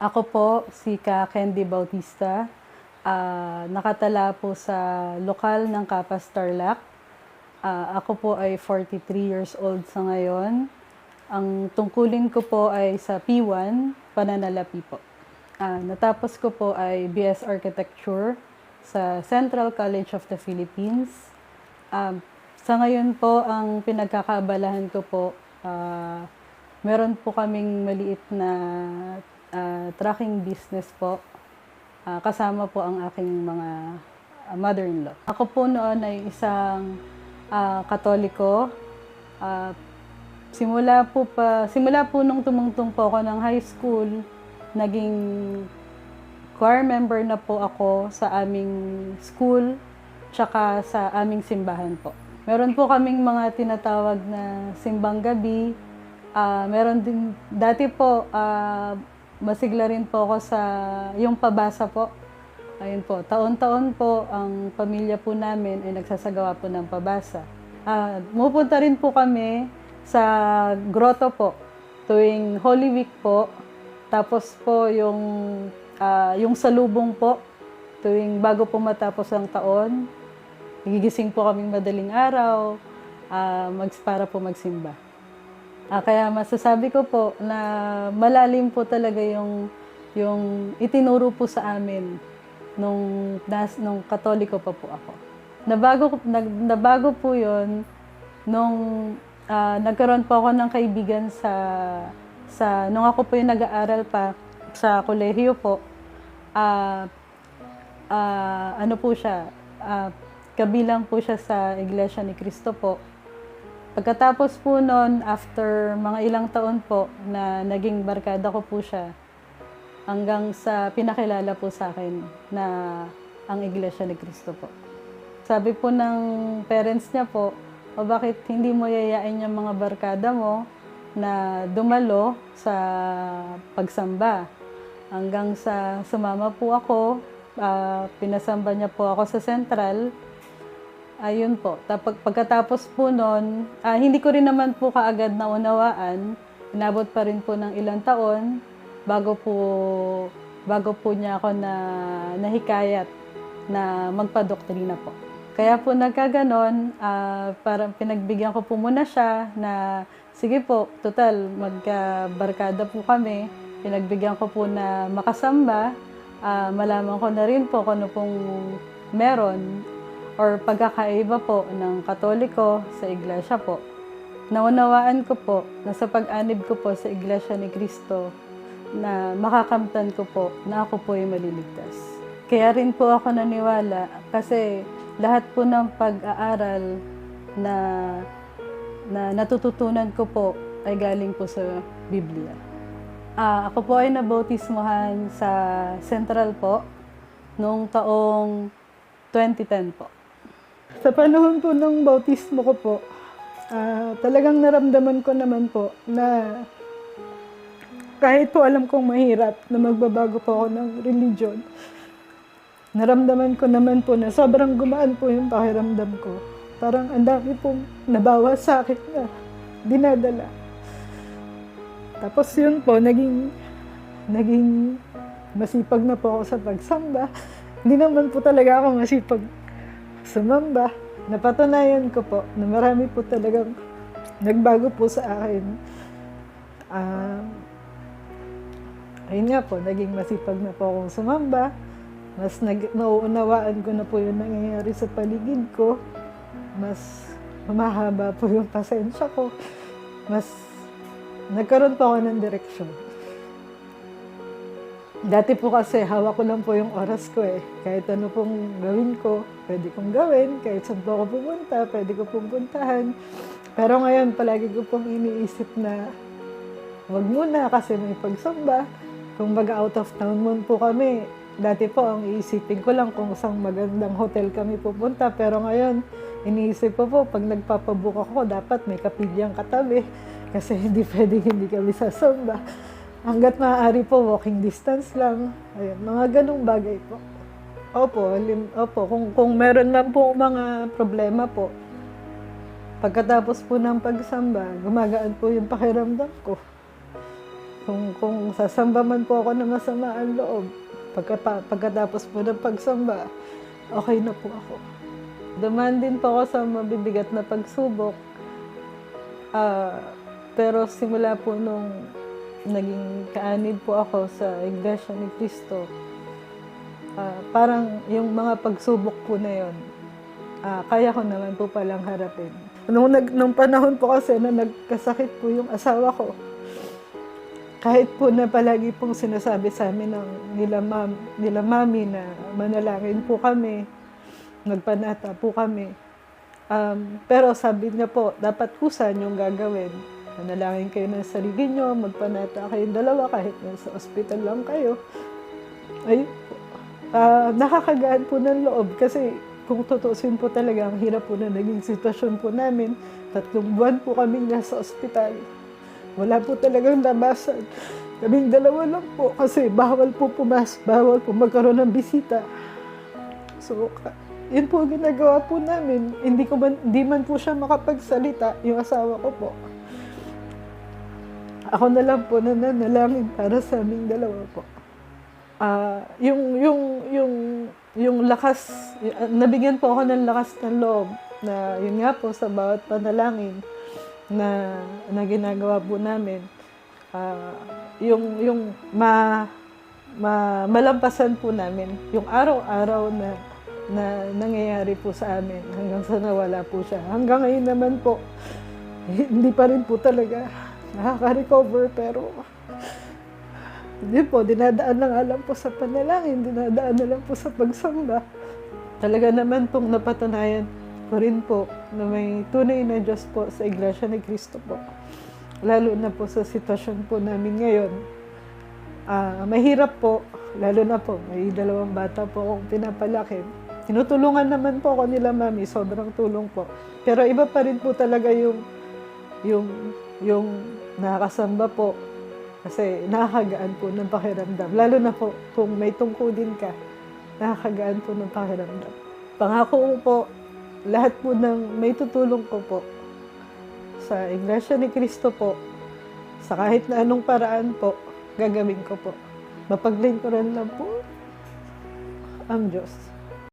Ako po si Candy Bautista, nakatala po sa lokal ng Kapas Tarlac. Ako po ay 43 years old sa ngayon. Ang tungkulin ko po ay sa P1, pananalapi po. Natapos ko po ay BS Architecture sa Central College of the Philippines. Sa ngayon po, ang pinagkakaabalahan ko po, meron po kaming maliit na trucking business po. Kasama po ang aking mga mother-in-law. Ako po noon ay isang Katoliko. Simula po nung tumungtong po ako ng high school, naging choir member na po ako sa aming school, tsaka sa aming simbahan po. Meron po kaming mga tinatawag na simbang gabi. Meron din, dati po, masigla rin po ako sa yung pabasa po. Ayun po, taon-taon po ang pamilya po namin ay nagsasagawa po ng pabasa. Pupunta rin po kami sa grotto po tuwing Holy Week po. Tapos po yung salubong po tuwing bago po matapos ang taon. Gigising po kaming madaling araw para po magsimba. Kaya masasabi ko po na malalim po talaga yung itinuro po sa amin nung Katoliko pa po ako. Nabago po yun nung nagkaroon po ako ng kaibigan nung ako po yung nag-aaral pa sa kolehiyo po. Ano po siya, kabilang po siya sa Iglesia ni Cristo po. Pagkatapos po noon, after mga ilang taon po na naging barkada ko po siya, hanggang sa pinakilala po sa akin na ang Iglesia ni Cristo po. Sabi po ng parents niya po, o bakit hindi mo yayain yung mga barkada mo na dumalo sa pagsamba. Hanggang sa sumama po ako, pinasamba niya po ako sa Central. Ayun po. Pagkatapos po noon, hindi ko rin naman po kaagad naunawaan. Inabot pa rin po ng ilang taon bago po niya ako nahikayat na magpadoktrina po. Kaya po nagkaganon, parang pinagbigyan ko po muna siya na sige po, total, magkabarkada po kami. Pinagbigyan ko po na makasamba. Malaman ko na rin po kung ano pong meron or pagkakaiba po ng Katoliko sa Iglesia po. Naunawaan ko po na sa pag-anib ko po sa Iglesia ni Cristo na makakamtan ko po na ako po ay maliligtas. Kaya rin po ako naniwala kasi lahat po ng pag-aaral na natututunan ko po ay galing po sa Biblia. Ako po ay nabautismohan sa Central po noong taong 2010 po. Sa panahon po ng bautismo ko po, talagang naramdaman ko naman po na kahit po alam kong mahirap na magbabago po ako ng religion, naramdaman ko naman po na sobrang gumaan po yung pakiramdam ko. Parang ang dami pong nabawas sa akin na dinadala. Tapos yun po, naging masipag na po ako sa pagsamba. Hindi naman po talaga ako masipag sumamba. Napatunayan ko po na marami po talagang nagbago po sa akin. Ayun nga po, naging masipag na po akong sumamba. Mas nauunawaan ko na po yung nangyayari sa paligid ko. Mas humahaba po yung pasensya ko. Mas nagkaroon po ako ng direksyon. Dati po kasi hawak ko lang po yung oras ko eh. Kahit ano pong gawin ko, pwede kong gawin. Kahit saan po ako pumunta, pwede ko pong puntahan. Pero ngayon, palagi ko pong iniisip na wag muna kasi may pagsamba. Kung out of town mo po kami, dati po ang iisipin ko lang kung isang magandang hotel kami pupunta. Pero ngayon, iniisip ko po, pag nagpapabook ako, dapat may kapilyang katabi. Kasi hindi pwedeng hindi kami sasamba. Hanggat maaari po, walking distance lang. Ayun, mga ganong bagay po. Opo, kung meron lang po mga problema po, pagkatapos po ng pagsamba, gumagaan po yung pakiramdam ko. Kung sasamba man po ako ng masama ang loob, pagkatapos po ng pagsamba, okay na po ako. Dumaan din po ako sa mabibigat na pagsubok. Pero simula po nung naging kaanib po ako sa Iglesia ni Cristo, parang yung mga pagsubok po na yun, kaya ko naman po palang harapin. Nung panahon po kasi na nagkasakit po yung asawa ko, kahit po na palagi pong sinasabi sa amin nila mami na manalangin po kami, nagpanata po kami. Pero sabi niya po, dapat kusan yung gagawin. Manalangin kayo ng sarili nyo, magpanata kayong dalawa kahit nasa ospital lang kayo. Ay, nakakagaan po ng loob kasi kung tutusin po talaga, ang hirap po na naging sitwasyon po namin. 3 buwan po kaming nasa ospital. Wala po talagang labasan. Kaming dalawa lang po kasi bawal po bawal po magkaroon ng bisita. So, yun po ginagawa po namin. Hindi man po siya makapagsalita, yung asawa ko po. Ako na lang po nananalangin para sa aming dalawa po. Yung lakas, nabigyan po ako ng lakas ng loob na yun nga po sa bawat panalangin na ginagawa po namin, malampasan po namin yung araw-araw na nangyayari po sa amin hanggang sa nawala po siya. Hanggang ngayon naman po, hindi pa rin po talaga nakaka-recover, pero hindi po, dinadaan na nga lang po sa panalangin, dinadaan na lang po sa pagsamba. Talaga naman pong napatunayan ko rin po na may tunay na Diyos po sa Iglesia ni Cristo po. Lalo na po sa sitwasyon po namin ngayon. Mahirap po, lalo na po, may 2 bata po akong pinapalaki. Tinutulungan naman po ako nila mami, sobrang tulong po. Pero iba pa rin po talaga yung nakakasamba po. Kasi nakakagaan po ng pakiramdam. Lalo na po kung may tungkulin ka, nakakagaan po ng pakiramdam. Pangako po, lahat po ng may tutulong ko po sa Iglesia ni Cristo po, sa kahit na anong paraan po, gagawin ko po. Mapaglingkuran lang po ang Diyos.